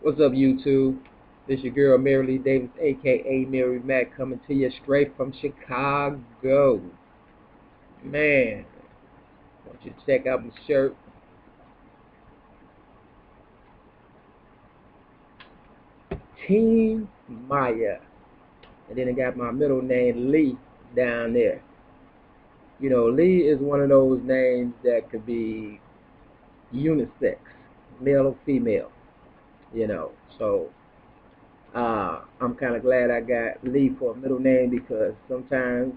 What's up, YouTube? This your girl Mary Lee Davis, aka Mary-Mak, coming to you straight from Chicago. Man, I want you to check out my shirt. Team Maya. And then I got my middle name Lee down there. You know, Lee is one of those names that could be unisex, male or female. You know, so I'm kind of glad I got Lee for a middle name because sometimes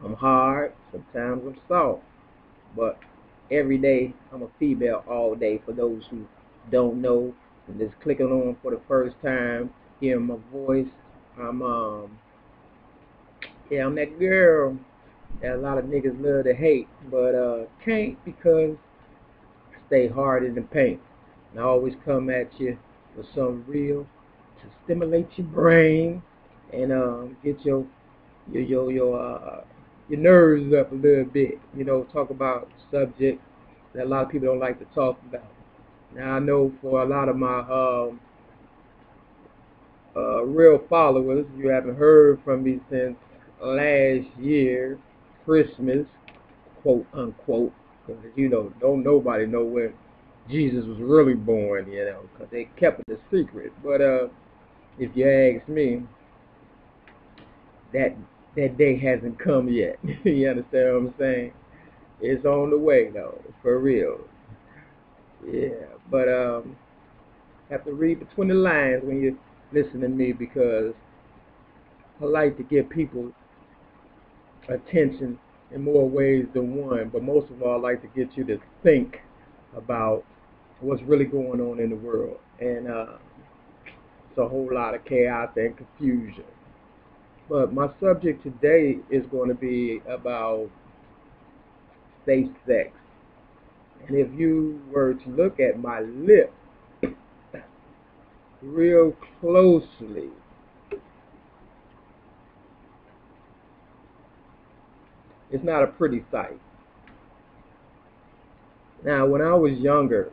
I'm hard, sometimes I'm soft, but every day I'm a female all day. For those who don't know and just clicking on for the first time, hearing my voice, I'm I'm that girl that a lot of niggas love to hate, but can't because I stay hard in the paint. And I always come at you with something real to stimulate your brain and get your nerves up a little bit. You know, talk about subjects that a lot of people don't like to talk about. Now I know for a lot of my real followers, you haven't heard from me since last year, Christmas, quote unquote, because you know, don't nobody know when Jesus was really born, you know, because they kept it a secret. But if you ask me, that day hasn't come yet. You understand what I'm saying? It's on the way though, for real. Yeah, but have to read between the lines when you listen to me because I like to give people attention in more ways than one. But most of all, I like to get you to think about what's really going on in the world, and it's a whole lot of chaos and confusion. But my subject today is going to be about safe sex. And if you were to look at my lip real closely, it's not a pretty sight. Now, when I was younger,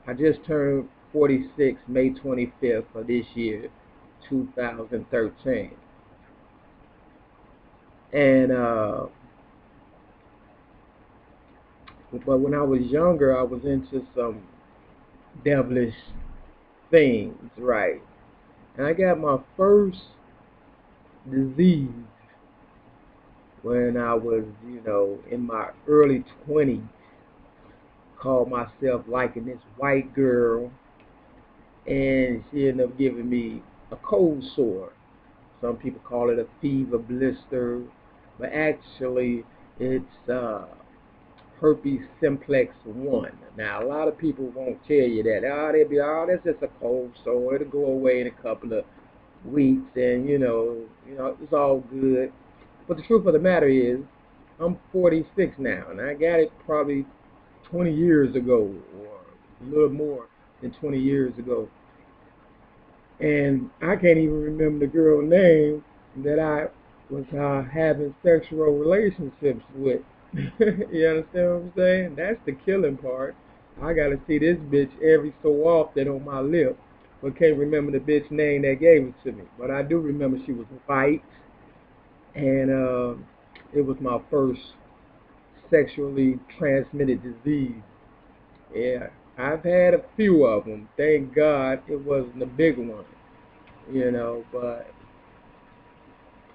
I just turned 46 May 25th of this year, 2013. And but when I was younger, I was into some devilish things, right? And I got my first disease when I was, you know, in my early 20s. Called myself liking this white girl, and she ended up giving me a cold sore. Some people call it a fever blister, but actually it's herpes simplex 1. Now, a lot of people won't tell you that. They'll be, that's just a cold sore. It'll go away in a couple of weeks, and you know, it's all good. But the truth of the matter is, I'm 46 now, and I got it probably 20 years ago, or a little more than 20 years ago. And I can't even remember the girl's name that I was having sexual relationships with. You understand what I'm saying? That's the killing part. I gotta see this bitch every so often on my lip, but can't remember the bitch name that gave it to me. But I do remember she was white, and it was my first sexually transmitted disease. Yeah, I've had a few of them. Thank God it wasn't a big one, you know. But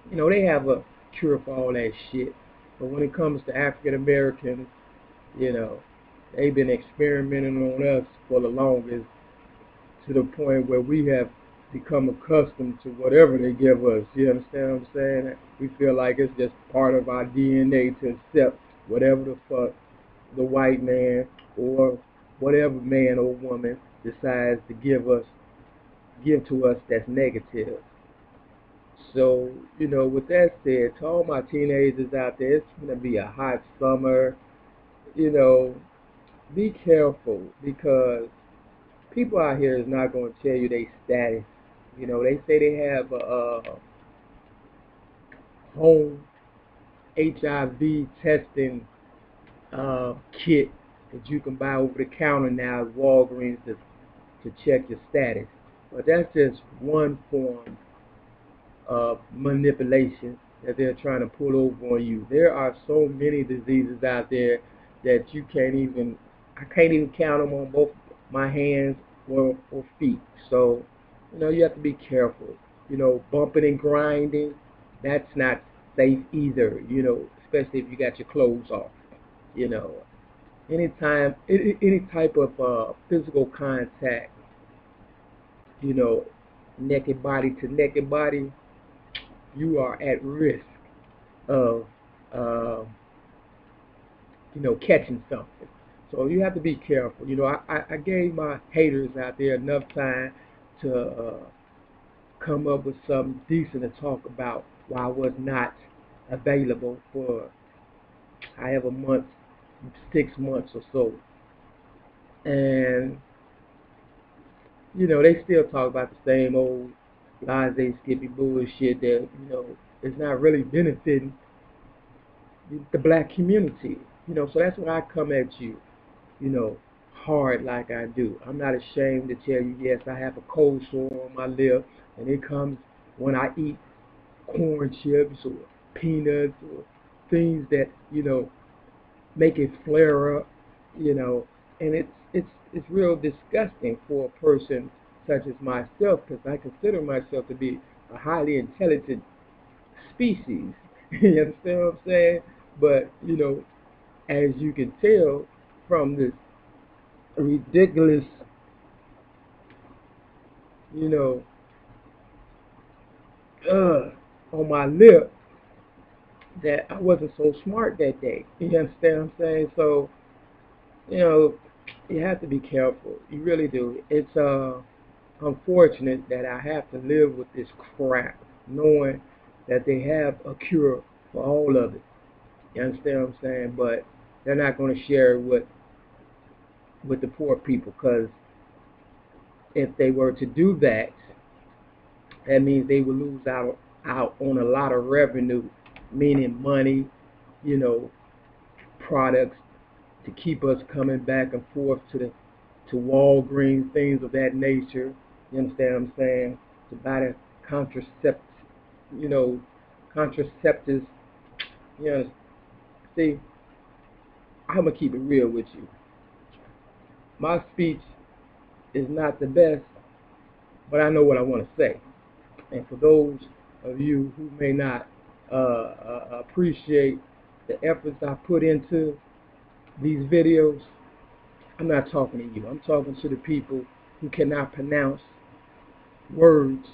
you know, they have a cure for all that shit. But when it comes to African Americans, you know, they've been experimenting on us for the longest, to the point where we have become accustomed to whatever they give us. You understand what I'm saying? We feel like it's just part of our DNA to accept whatever the fuck the white man or whatever man or woman decides to give to us that's negative. So, you know, with that said, to all my teenagers out there, it's going to be a hot summer. You know, be careful because people out here is not going to tell you their status. You know, they say they have a home HIV testing kit that you can buy over the counter now at Walgreens to check your status. But that's just one form of manipulation that they're trying to pull over on you. There are so many diseases out there that I can't even count them on both my hands or feet. So, you have to be careful. Bumping and grinding, that's not safe either, especially if you got your clothes off. You know, any type of physical contact, you know, naked body to naked body, you are at risk of, uh, catching something. So you have to be careful. I gave my haters out there enough time to come up with something decent to talk about while I was not available for however months, 6 months or so. And, they still talk about the same old laissez skippy bullshit that, is not really benefiting the black community. So that's why I come at you, you know, hard like I do. I'm not ashamed to tell you, yes, I have a cold sore on my lip, and it comes when I eat corn chips or peanuts or things that, make it flare up, and it's real disgusting for a person such as myself, because I consider myself to be a highly intelligent species. You understand what I'm saying? But, as you can tell from this ridiculous, you know, on my lip, that I wasn't so smart that day. You understand what I'm saying? So, you know, you have to be careful. You really do. It's unfortunate that I have to live with this crap, knowing that they have a cure for all of it. You understand what I'm saying? But they're not going to share it with the poor people, because if they were to do that, that means they would lose out on a lot of revenue, meaning money, you know, products to keep us coming back and forth to Walgreens, things of that nature. You understand what I'm saying? To buy the you know, contraceptives. You know, see, I'm gonna keep it real with you. My speech is not the best, but I know what I want to say. And for those of you who may not appreciate the efforts I put into these videos, I'm not talking to you. I'm talking to the people who cannot pronounce words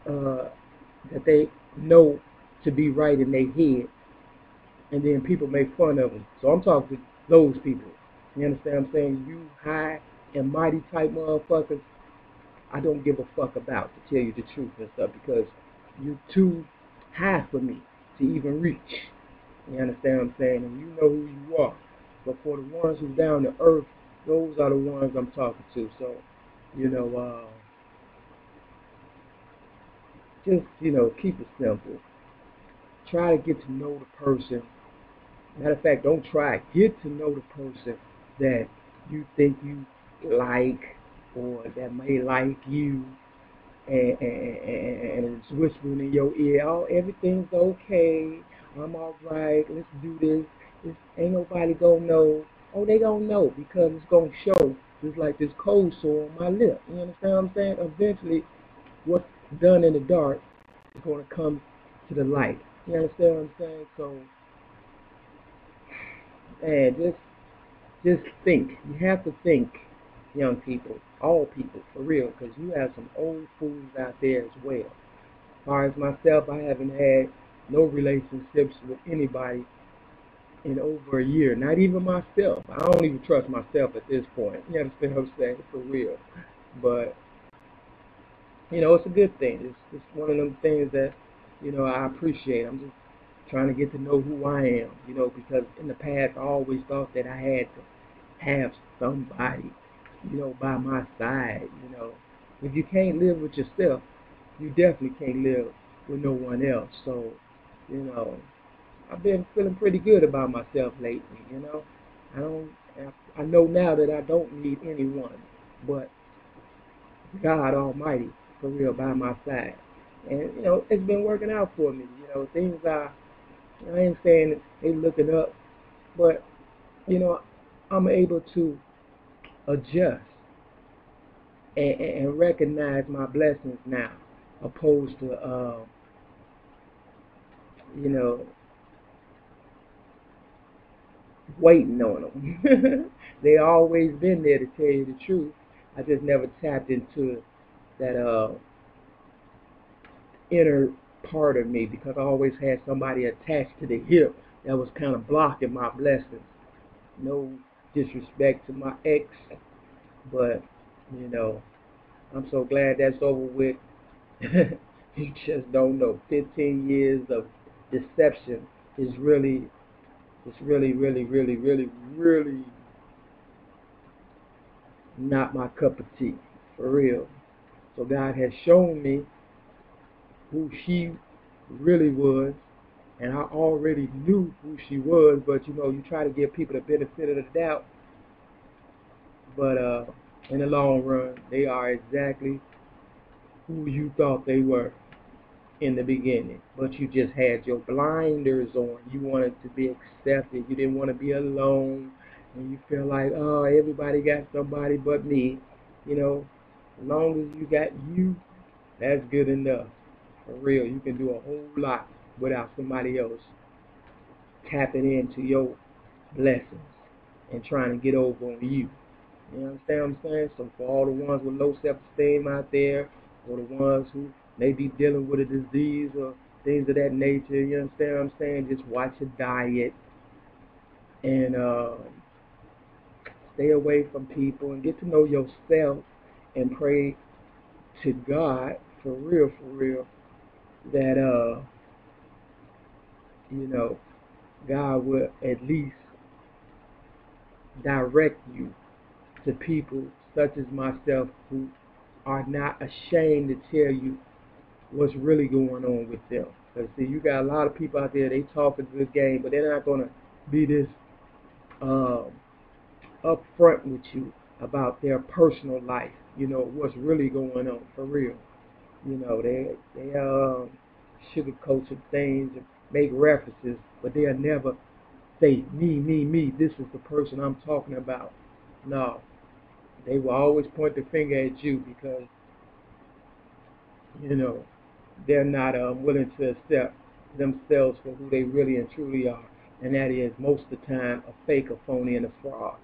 that they know to be right in their head, and then people make fun of them. So I'm talking to those people. You understand what I'm saying? You high and mighty type motherfuckers, I don't give a fuck about, to tell you the truth and stuff, because you're too high for me to even reach. You understand what I'm saying? And you know who you are. But for the ones who down to earth, those are the ones I'm talking to. So, just, keep it simple. Try to get to know the person. Matter of fact, don't try. Get to know the person that you think you like, or that may like you, and it's whispering in your ear, oh, everything's okay, I'm all right, let's do this. Ain't nobody gonna know. Oh, they gonna know, because it's gonna show, just like this cold sore on my lip. You understand what I'm saying? Eventually, what's done in the dark is gonna come to the light. You understand what I'm saying? So, man, just think. You have to think, young people, all people, for real, because you have some old fools out there as well. As far as myself, I haven't had no relationships with anybody in over a year. Not even myself. I don't even trust myself at this point. You understand what I'm saying? For real. But, it's a good thing. It's one of them things that, I appreciate. I'm just trying to get to know who I am, because in the past I always thought that I had to have somebody, by my side. If you can't live with yourself, you definitely can't live with no one else. So, I've been feeling pretty good about myself lately. I don't. I know now that I don't need anyone, but God Almighty for real by my side. And it's been working out for me. Things are, I ain't saying they looking up, but you know, I'm able to adjust and recognize my blessings now, opposed to you know, waiting on them. They always been there, to tell you the truth. I just never tapped into that inner part of me, because I always had somebody attached to the hip that was kind of blocking my blessings. No disrespect to my ex, but you know, I'm so glad that's over with. You just don't know. 15 years of deception is really, it's really, really, really, really, really not my cup of tea, for real. So God has shown me who she really was, and I already knew who she was, but you try to give people the benefit of the doubt, but in the long run, they are exactly who you thought they were in the beginning, but you just had your blinders on. You wanted to be accepted. You didn't want to be alone, and you feel like, oh, everybody got somebody but me. As long as you got you, that's good enough. For real, you can do a whole lot without somebody else tapping into your blessings and trying to get over on you. You understand what I'm saying? So for all the ones with low self-esteem out there, or the ones who may be dealing with a disease or things of that nature, you understand what I'm saying? Just watch your diet and stay away from people and get to know yourself and pray to God for real, that God will at least direct you to people such as myself, who are not ashamed to tell you what's really going on with them. Because see, you got a lot of people out there, they talk a good game, but they're not going to be this um, upfront with you about their personal life, what's really going on for real. They sugarcoat some things and make references, but they'll never say, me, this is the person I'm talking about. No, they will always point the finger at you, because you know they're not willing to accept themselves for who they really and truly are, and that is most of the time a fake, a phony, and a fraud.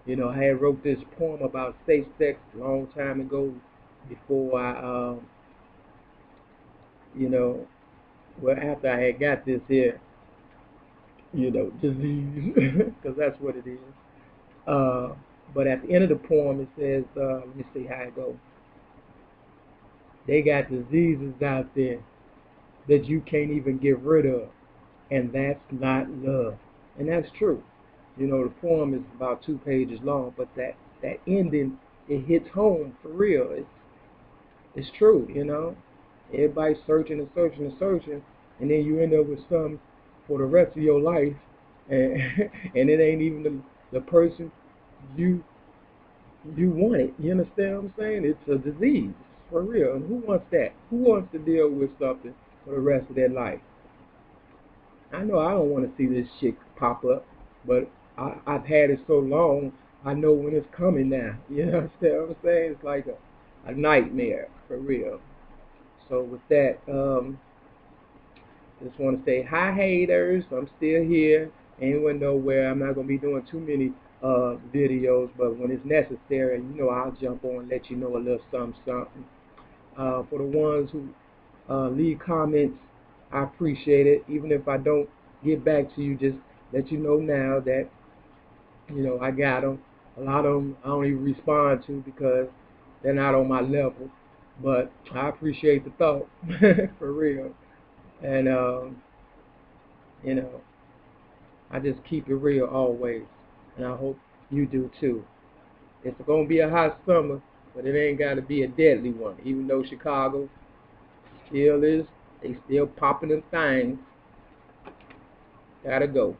I had wrote this poem about safe sex a long time ago, before I, well, after I had got this here, disease, because that's what it is. Uh, but at the end of the poem, it says, let me see how it goes. They got diseases out there that you can't even get rid of, and that's not love. And that's true. The poem is about 2 pages long, but that ending, it hits home for real. It's true. Everybody's searching and searching and searching, and then you end up with something for the rest of your life, and and it ain't even the person you wanted. You understand what I'm saying? It's a disease for real. And who wants that? Who wants to deal with something for the rest of their life? I know I don't want to see this shit pop up, but I've had it so long, I know when it's coming now. You understand what I'm saying? It's like a nightmare for real. So with that, just want to say hi, haters. I'm still here. Ain't went nowhere. I'm not gonna be doing too many videos, but when it's necessary, I'll jump on and let you know a little something, something. For the ones who leave comments, I appreciate it. Even if I don't get back to you, just let you know now that I got them. A lot of them I don't even respond to, because they're not on my level. But I appreciate the thought, for real. And you know, I just keep it real always, and I hope you do too. It's gonna be a hot summer, but it ain't gotta be a deadly one. Even though Chicago still is, they still popping them things. Gotta go.